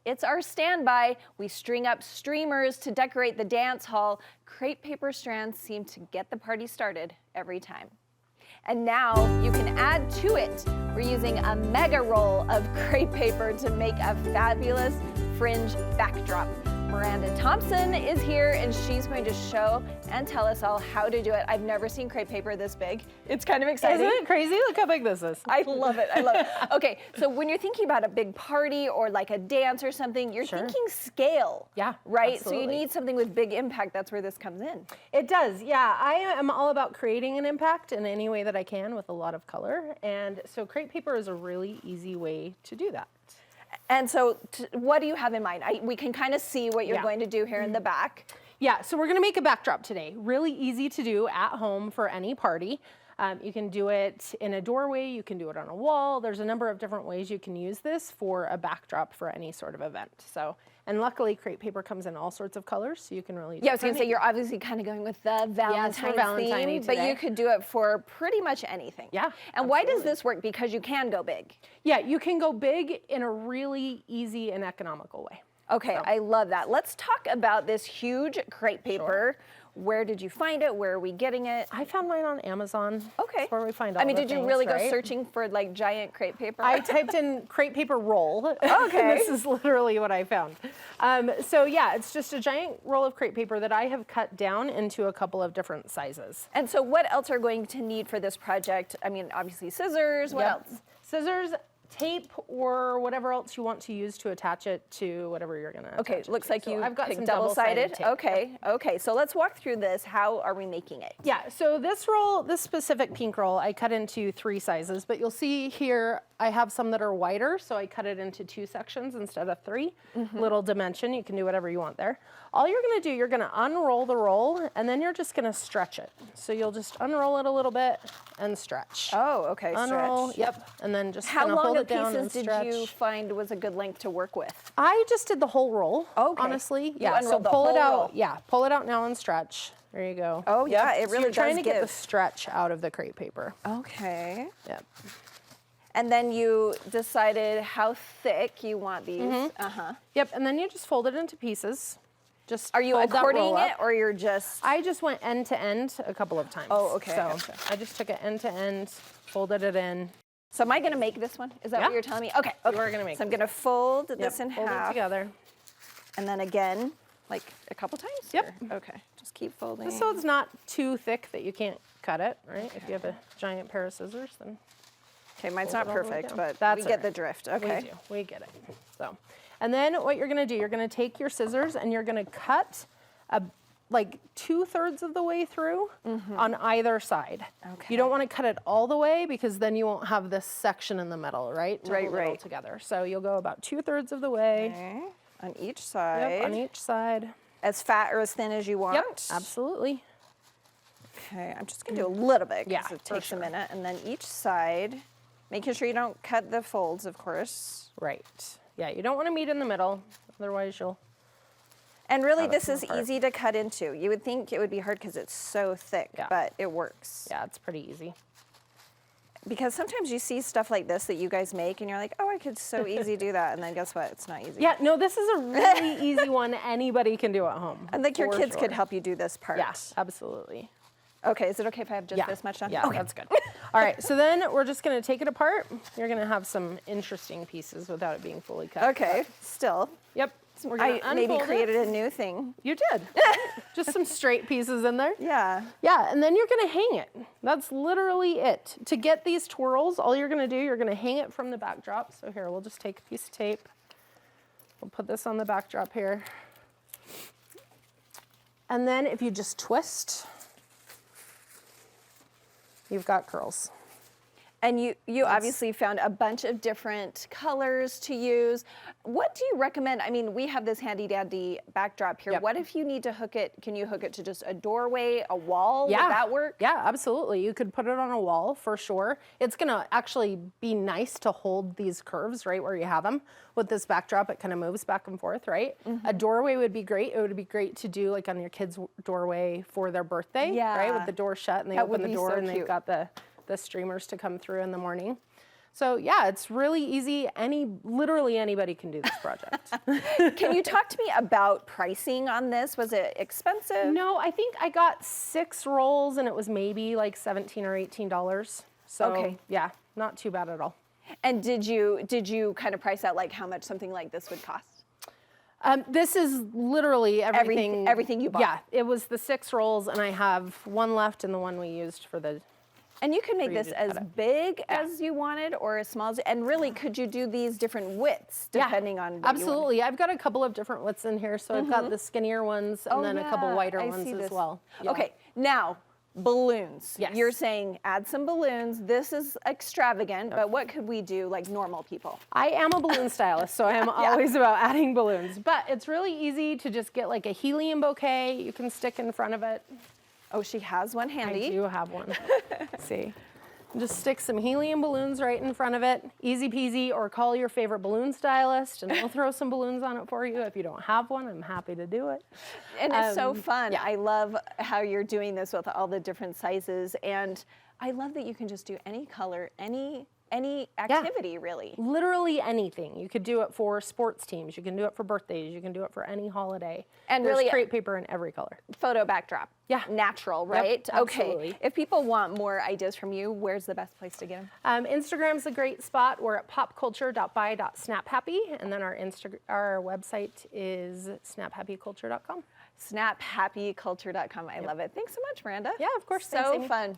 It's our standby. We string up streamers to decorate the dance hall. Crepe paper strands seem to get the party started every time. And now you can add to it. We're using a mega roll of crepe paper to make a fabulous fringe backdrop. Miranda Thompson is here and she's going to show and tell us all how to do it. I've never seen crepe paper this big. It's kind of exciting. Isn't it crazy? Look how big this is. I love it, I love it. Okay, so when you're thinking about a big party or like a dance or something, you're thinking scale. Yeah, right? absolutely. So you need something with big impact. That's where this comes in. It does, yeah. I am all about creating an impact in any way that I can with a lot of color. And so crepe paper is a really easy way to do that. And so what do you have in mind? We can kind of see what you're going to do here in the back. Yeah, so we're gonna make a backdrop today. Really easy to do at home for any party. You can do it in a doorway, you can do it on a wall. There's a number of different ways you can use this for a backdrop for any sort of event. So, and luckily crepe paper comes in all sorts of colors, so you can really I was gonna say, you're obviously kind of going with the Valentine's theme, but you could do it for pretty much anything. Yeah, and why does this work? Because you can go big. Yeah, you can go big in a really easy and economical way. Okay, I love that. Let's talk about this huge crepe paper. Where did you find it? Where are we getting it? I found mine on Amazon. Okay. That's where we find all the did you things, really right? go searching for like giant crepe paper? I typed in crepe paper roll. Okay. This is literally what I found. So yeah, it's just a giant roll of crepe paper that I have cut down into a couple of different sizes. And so what else are going to need for this project? I mean, obviously scissors, what else? Scissors, tape, or whatever else you want to use to attach it to whatever you're gonna Okay, attach it looks to. like So you I've got picked some double-sided. tape. Okay, so let's walk through this. How are we making it? Yeah, so this roll, this specific pink roll, I cut into 3 sizes, but you'll see here I have some that are wider, so I cut it into 2 sections instead of 3. Little dimension, you can do whatever you want there. All you're gonna do, you're gonna unroll the roll, and then you're just gonna stretch it. So you'll just unroll it a little bit and stretch. Oh, okay, Unroll, stretch. yep, and then just How kind of long hold of it down and pieces stretch. did you find was a good length to work with? I just did the whole roll, Okay. honestly. You Yeah, so unrolled the pull it whole out. roll. Yeah, pull it out now and stretch. There you go. Oh yeah, it So really you're trying does to get the give. stretch out of the crepe paper. Okay. Yep. And then you decided how thick you want these. Yep, and then you just fold it into pieces. Just Are you fold that roll accordioning it up. or you're just? I just went end to end a couple of times. Oh, okay, So gotcha. I just took it end to end, folded it in. So am I gonna make this one? Is that Yeah. what you're telling me? Okay. You are gonna make So I'm gonna fold this in fold it half. together. And then again, like a couple times? Yep. Or- Okay, just keep folding. Just so it's not too thick that you can't cut it, right? If you have a giant pair of scissors, then Okay, mine's fold not it all the way perfect, down. but That's we all get right. the drift. Okay. we get it. So, and then what you're gonna do, you're gonna take your scissors and you're gonna cut like 2/3 of the way through on either side. Okay. You don't want to cut it all the way because then you won't have this section in the middle, right? To hold it all Right. together. So you'll go about 2/3 of the way. Okay. On each side. Yep, on each side. As fat or as thin as you want. Yep, absolutely. Okay, I'm just gonna do a little bit Yeah, because it for takes sure. a minute. And then each side, making sure you don't cut the folds, of course. Right. Yeah, you don't want to meet in the middle, otherwise you'll. And really, Have it this come is apart. easy to cut into. You would think it would be hard because it's so thick, Yeah. but it works. Yeah, it's pretty easy. Because sometimes you see stuff like this that you guys make and you're like, oh, I could so easy do that. And then guess what? It's not easy. Yeah, no, this is a really easy one anybody can do at home. And like your for kids sure. could help you do this part. Yeah, absolutely. Okay, is it okay if I have just this much done? Yeah, Okay. that's good. All right, so then we're just gonna take it apart. You're gonna have some interesting pieces without it being fully cut. Okay, still. Yep. We're gonna I maybe unfold it. created a new thing. You did. Just some straight pieces in there. Yeah. Yeah, and then you're gonna hang it. That's literally it. To get these twirls, all you're gonna do, you're gonna hang it from the backdrop. So here, we'll just take a piece of tape. We'll put this on the backdrop here. And then if you just twist, you've got curls. And you obviously found a bunch of different colors to use. What do you recommend? I mean, we have this handy dandy backdrop here. Yep. What if you need to hook it? Can you hook it to just a doorway, a wall? Yeah. Would that work? Yeah, absolutely. You could put it on a wall for sure. It's gonna actually be nice to hold these curves right where you have them. With this backdrop, it kind of moves back and forth, right? A doorway would be great. It would be great to do like on your kid's doorway for their birthday, right? Yeah. With the door shut and they That open would the be door so and they've cute. got the streamers to come through in the morning. So yeah, it's really easy. Literally anybody can do this project. Can you talk to me about pricing on this? Was it expensive? No, I think I got 6 rolls and it was maybe like $17 or $18. So Okay. yeah, not too bad at all. And did you kind of price out like how much something like this would cost? This is literally everything. Everything you bought. Yeah, it was the 6 rolls, and I have one left and the one we used for the. And you can make you this to as cut it. big as you wanted or as small as, and really could you do these different widths depending on what you want? Absolutely. I've got a couple of different widths in here. So I've got the skinnier ones and then a couple wider ones as well. Yeah. Okay, now balloons. Yes. You're saying add some balloons. This is extravagant, but what could we do like normal people? I am a balloon stylist, so I am always about adding balloons. But it's really easy to just get like a helium bouquet you can stick in front of it. Oh, she has one handy. I do have one. See. Just stick some helium balloons right in front of it. Easy peasy, or call your favorite balloon stylist and they'll throw some balloons on it for you. If you don't have one, I'm happy to do it. And it's so fun. yeah. I love how you're doing this with all the different sizes. And I love that you can just do any color, any activity really. Literally anything. You could do it for sports teams. You can do it for birthdays. You can do it for any holiday. And there's really crepe paper in every color. Photo backdrop. Yeah. Natural, right? absolutely. Okay. If people want more ideas from you, where's the best place to get them? Instagram's a great spot. We're at popculture.by.snaphappy, and then our website is snaphappyculture.com. Snaphappyculture.com. I love it. Thanks so much, Miranda. Yeah, of course. So Thanks, Amy. fun.